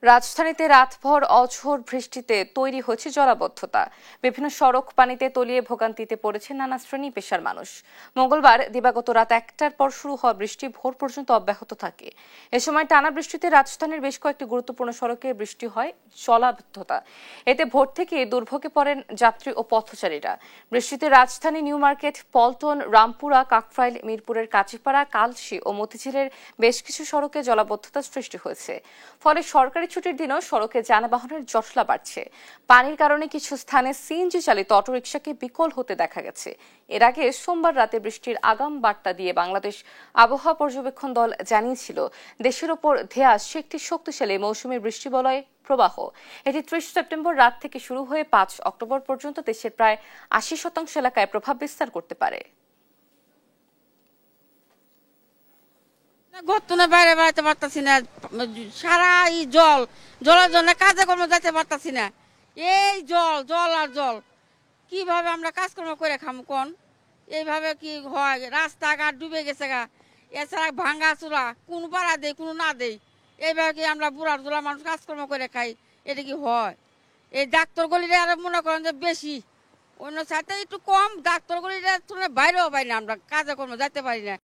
রাজধানীতে রাতভর অঝোর বৃষ্টিতে তৈরি হয়েছে জলাবদ্ধতা। বিভিন্ন সড়ক পানিতে তলিয়ে ভোগান্তিতে পড়েছে নানা শ্রেণী পেশার মানুষ। মঙ্গলবার দিবাগত রাত 1টার পর শুরু হওয়া বৃষ্টি ভোর পর্যন্ত অব্যাহত থাকে। এ সময় টানা বৃষ্টিতে রাজধানীর বেশ কয়েকটি গুরুত্বপূর্ণ সড়কে বৃষ্টি হয় জলাবদ্ধতা। এতে ভোর থেকে দুর্ভোগে পড়েন যাত্রী ও পথচারীরা। বৃষ্টিতে রাজধানী নিউ মার্কেট, পল্টন, রামপুরা, কাকরাইল, মিরপুরের কাজীপাড়া, কালশী ও মতিঝিলের বেশ কিছু সড়কে জলাবদ্ধতার সৃষ্টি হয়েছে। ফলে সরকারি ছুটির দিনেও সড়কে যানবাহনের জটলা বাড়ছে। পানির কারণে কিছু স্থানে সিএনজি চালিত অটোরিকশাকে বিকল হতে দেখা গেছে। এর আগে সোমবার রাতে বৃষ্টির আগাম বার্তা দিয়ে বাংলাদেশ আবহাওয়া পর্যবেক্ষণ দল জানিয়েছিল, দেশের ওপর ধেয়ে আসছে একটি শক্তিশালী মৌসুমী বৃষ্টিবলয় প্রবাহ। এটি 30 সেপ্টেম্বর রাত থেকে শুরু হয়ে 5 অক্টোবর পর্যন্ত দেশের প্রায় 80% এলাকায় প্রভাব বিস্তার করতে পারে। গর্তনে বাইরে বেড়াতে পারতাছি না, সারা জলের জন্য কাজে কর্ম যাইতে পারতাছি না। এই জল আর জল, কিভাবে আমরা কাজকর্ম করে খামু কোন? এইভাবে কি হয়? রাস্তাঘাট ডুবে গেছে গা, এছাড়া ভাঙ্গা চূড়া, কোন পাড়া দেয় কোনো না দেয়। এইভাবে কি আমরা বুড়া জোলা মানুষ কাজকর্ম করে খাই? এটা কি হয়? এই ডাক্তার গলিটা আর মনে করেন যে বেশি, অন্য সাথে একটু কম। ডাক্তার গলিটা বাইরেও পাই না, আমরা কাজে কর্ম যাইতে পারি না।